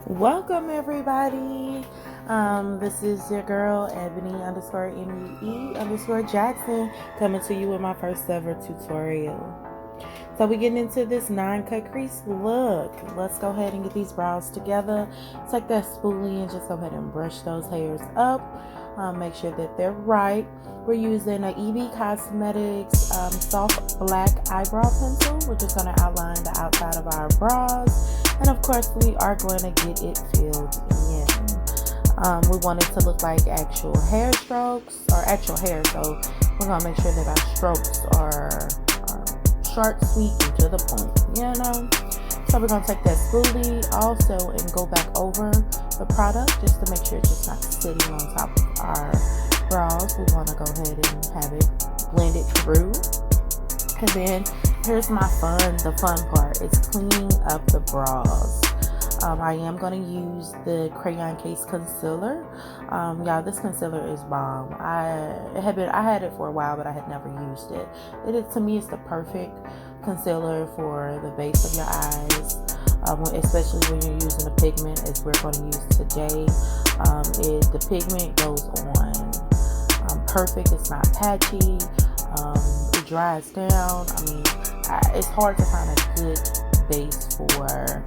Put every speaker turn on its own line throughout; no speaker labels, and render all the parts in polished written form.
Welcome everybody. This is your girl Ebony_MUE_Jackson coming to you with my first ever tutorial. So we getting into this non-cut crease look. Let's go ahead and get these brows together. Take that spoolie and just go ahead and brush those hairs up. Make sure that they're right. We're using an EB Cosmetics soft black eyebrow pencil. We're just going to outline the outside of our brows. And of course, we are going to get it filled in. We want it to look like actual hair strokes or actual hair. So we're going to make sure that our strokes are short, sweet, and to the point, So we're going to take that spoolie also and go back over the product just to make sure it's just not sitting on top of our brows. We want to go ahead and have it blended through. And then here's the fun part. It's cleaning up the brows. I am going to use the Crayon Case Concealer. Y'all, this concealer is bomb. I had it for a while, but I had never used it. To me, it's the perfect concealer for the base of your eyes, especially when you're using a pigment as we're going to use today. The pigment goes on perfect. It's not patchy. It dries down. It's hard to find a good base for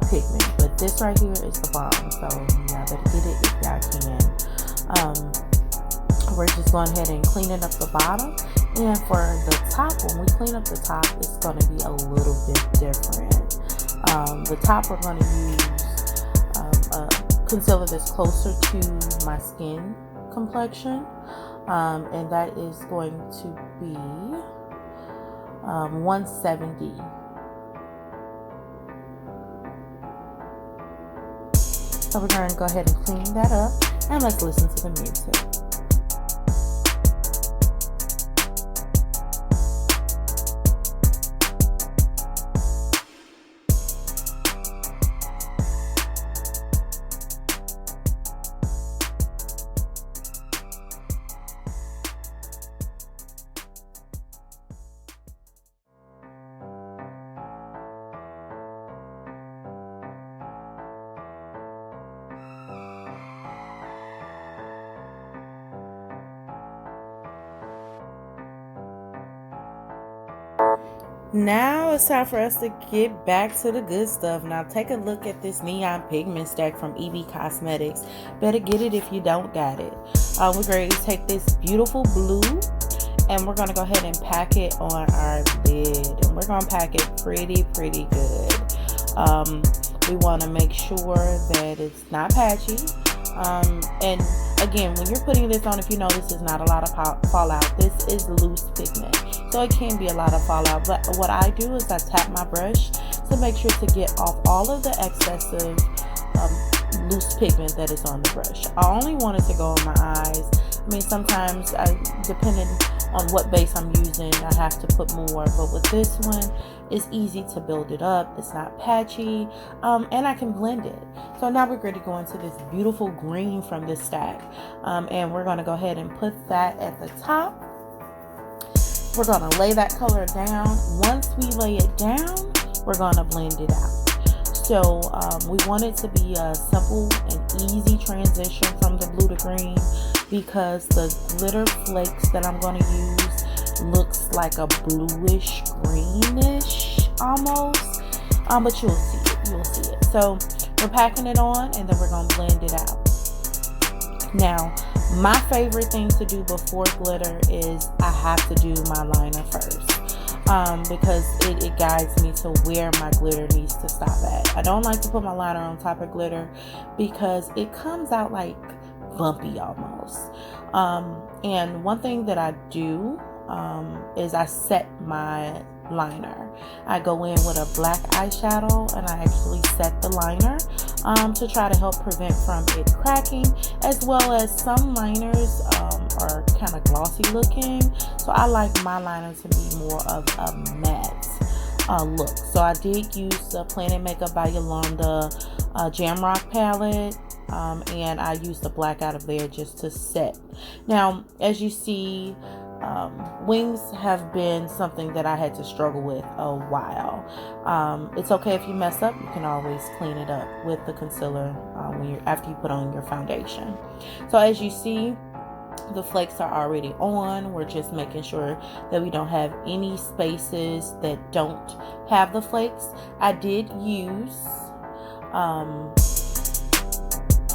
pigment, but this right here is the bomb. So y'all better get it if y'all can. We're just going ahead and cleaning up the bottom, and for the top, when we clean up the top, it's going to be a little bit different. The top, we're going to use a concealer that's closer to my skin complexion, and that is going to be 170. So we're going to go ahead and clean that up, and let's listen to the music. Now it's time for us to get back to the good stuff. Now take a look at this neon pigment stack from EB Cosmetics. Better get it if you don't got it. We're going to take this beautiful blue and we're going to go ahead and pack it on our lid. And we're going to pack it pretty good. We want to make sure that it's not patchy. And again, when you're putting this on, if you notice, there's not a lot of fallout. This is loose pigment, so it can be a lot of fallout. But what I do is I tap my brush to make sure to get off all of the excessive loose pigment that is on the brush. I only want it to go on my eyes. Sometimes, depending on what base I'm using, I have to put more. But with this one, it's easy to build it up. It's not patchy, and I can blend it. So now we're ready to go into this beautiful green from this stack, and we're going to go ahead and put that at the top. We're going to lay that color down. Once we lay it down, we're going to blend it out. So we want it to be a simple and easy transition from the blue to green, because the glitter flakes that I'm going to use looks like a bluish greenish almost, but you'll see it. So we're packing it on, and then we're going to blend it out. Now, my favorite thing to do before glitter is I have to do my liner first, because it guides me to where my glitter needs to stop at. I don't like to put my liner on top of glitter because it comes out like bumpy almost. And one thing that I do is I set my liner. I go in with a black eyeshadow and I actually set the liner to try to help prevent from it cracking, as well as some liners are kind of glossy looking, so I like my liner to be more of a matte look. So I did use the Planet Makeup by Yolanda Jamrock palette, and I used the black out of there just to set. Now, as you see, Wings have been something that I had to struggle with a while. It's okay if you mess up. You can always clean it up with the concealer after you put on your foundation. So as you see, the flakes are already on. We're just making sure that we don't have any spaces that don't have the flakes. I did use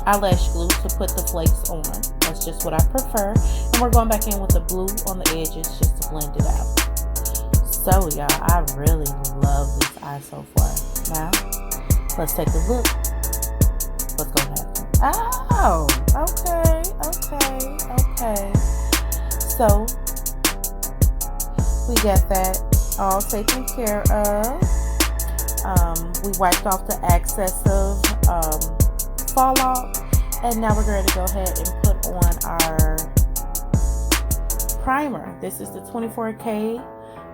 eyelash glue to put the flakes on. That's just what I prefer. And we're going back in with the blue on the edges just to blend it out. So y'all, I really love this eye so far. Now, let's take a look. What's going to happen? Oh, okay. So, we got that all taken care of. We wiped off the excessive fall off, and now we're going to go ahead and put on our primer. This is the 24K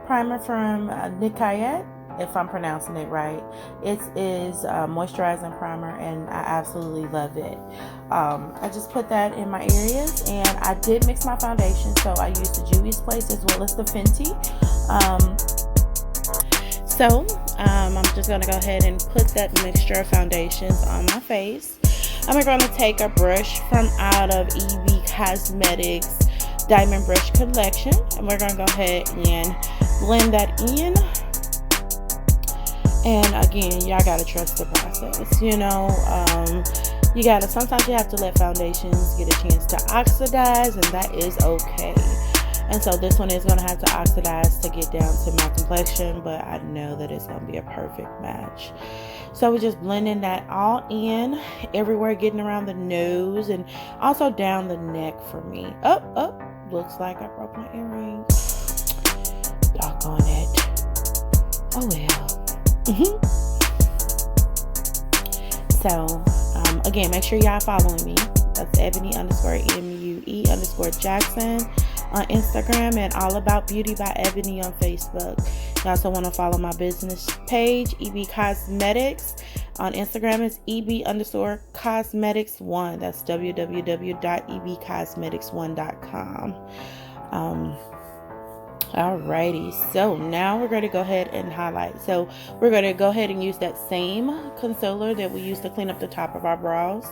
primer from Non-cutcreese, if I'm pronouncing it right. It is a moisturizing primer, and I absolutely love it. I just put that in my areas, and I did mix my foundation, so I used the Juvia's Place as well as the Fenty. I'm just going to go ahead and put that mixture of foundations on my face. I'm going to take a brush from out of EB Cosmetics Diamond Brush Collection, and we're going to go ahead and blend that in. And again, y'all gotta trust the process. Sometimes you have to let foundations get a chance to oxidize, and that is okay. And so this one is gonna have to oxidize to get down to my complexion, but I know that it's gonna be a perfect match. So we're just blending that all in everywhere, getting around the nose and also down the neck for me. Oh, looks like I broke my earring. Doggone it. Oh well. So again, make sure y'all following me. That's Ebony_MUE_Jackson on Instagram, and All About Beauty by Ebony on Facebook. You also want to follow my business page, EB Cosmetics. On Instagram, it's EB_Cosmetics1. That's www.ebcosmetics1.com. Alrighty, so now we're going to go ahead and highlight. So we're going to go ahead and use that same concealer that we used to clean up the top of our brows.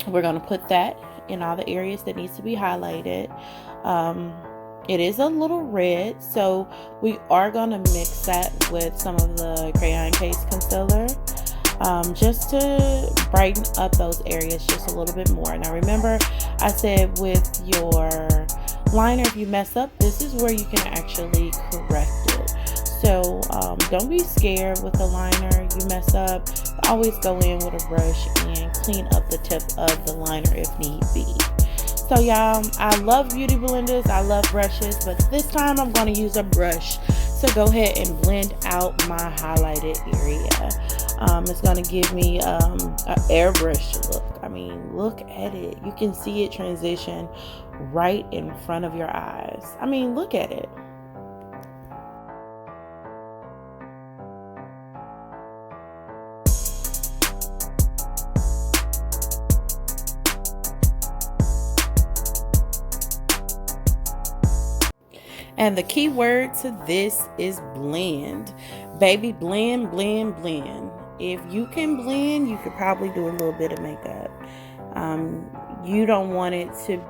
We're going to put that in all the areas that needs to be highlighted. It is a little red, so we are going to mix that with some of the crayon case concealer, just to brighten up those areas just a little bit more. Now remember, I said with your liner, if you mess up, this is where you can actually correct it. So don't be scared with the liner. You mess up, always go in with a brush and clean up the tip of the liner if need be. So y'all, I love beauty blenders, I love brushes, but this time I'm going to use a brush to go ahead and blend out my highlighted area. It's going to give me an airbrush look. I mean, look at it. You can see it transition right in front of your eyes. I mean, look at it. And the key word to this is blend. Baby, blend, blend, blend. If you can blend, you could probably do a little bit of makeup. You don't want it to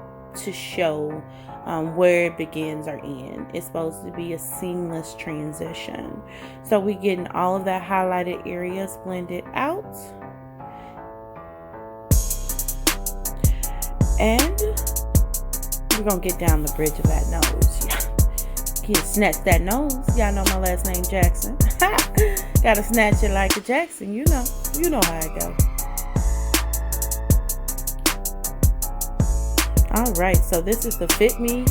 show where it begins or ends. It's supposed to be a seamless transition. So we're getting all of that highlighted areas blended out. And we're going to get down the bridge of that nose. Yeah. Snatch that nose. Y'all know my last name Jackson. Gotta snatch it like a Jackson. You know how it go. Alright, so this is the Fit Me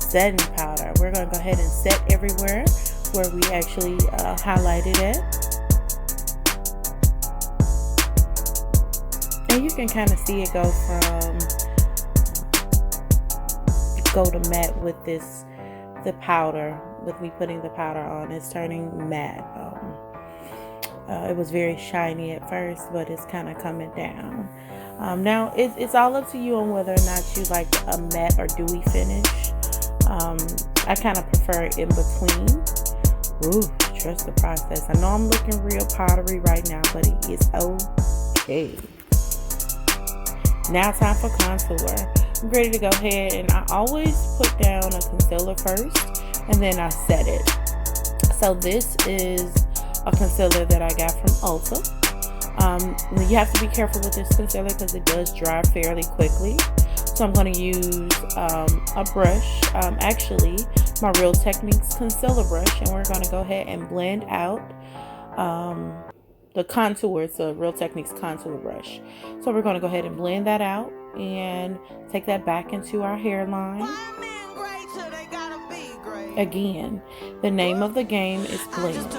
setting powder. We're gonna go ahead and set everywhere where we actually highlighted it. And you can kind of see it go from go to matte with the powder. With me putting the powder on, it's turning matte. It was very shiny at first, but it's kind of coming down. Now, it's all up to you on whether or not you like a matte or dewy finish. I kind of prefer in between. Ooh, trust the process. I know I'm looking real powdery right now, but it is okay. Now time for contour. I'm ready to go ahead, and I always put down a concealer first, and then I set it. So this is a concealer that I got from Ulta. You have to be careful with this concealer because it does dry fairly quickly. So I'm going to use a brush, actually my Real Techniques concealer brush, and we're going to go ahead and blend out the contour. It's a Real Techniques contour brush. So we're going to go ahead and blend that out and take that back into our hairline. Again, the name of the game is blend.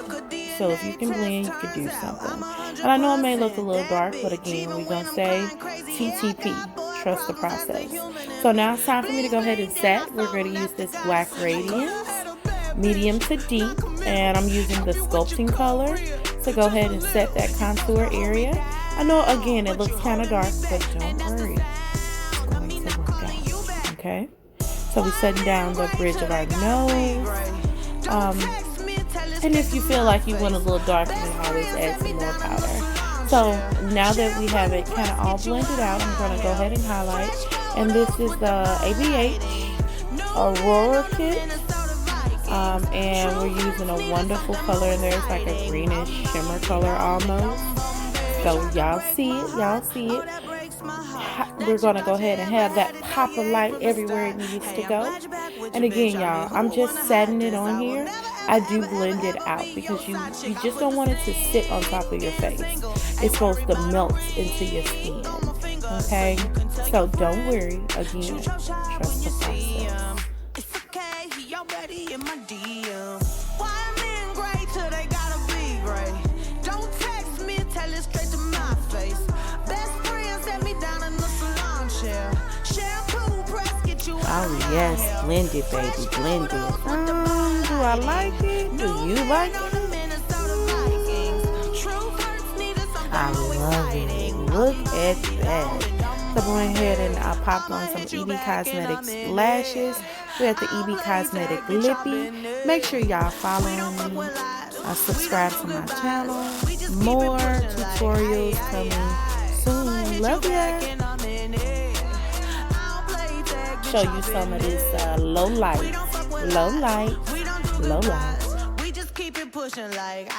So if you can blend, you can do something. And I know it may look a little dark, but again, we're going to say TTP. Trust the process. So now it's time for me to go ahead and set. We're going to use this Black Radiance, medium to deep, and I'm using the sculpting color to go ahead and set that contour area. I know, again, it looks kind of dark, but don't worry. It's going to work out. Okay? So we're setting down the bridge of our nose. And if you feel like you want a little darker, you can always add some more powder. So now that we have it kind of all blended out, I'm going to go ahead and highlight. And this is the ABH Aurora Kit. And we're using a wonderful color in there. It's like a greenish shimmer color almost. So y'all see it. Y'all see it. We're going to go ahead and have that pop of light everywhere it needs to go. And again, y'all, I'm just setting it on here. I do blend it out because you just don't want it to sit on top of your face. It's supposed to melt into your skin. Okay? So don't worry. Again, trust the process. Oh yes, blend it, baby, blend it. Do I like it? Do you like it? I love it. Look at that. So I went ahead and I popped on some EB Cosmetics lashes. We're at the EB Cosmetic Lippy. Make sure y'all follow me. Subscribe to my channel. More tutorials coming soon. Love ya. Show you some of this low light. We just keep it pushing like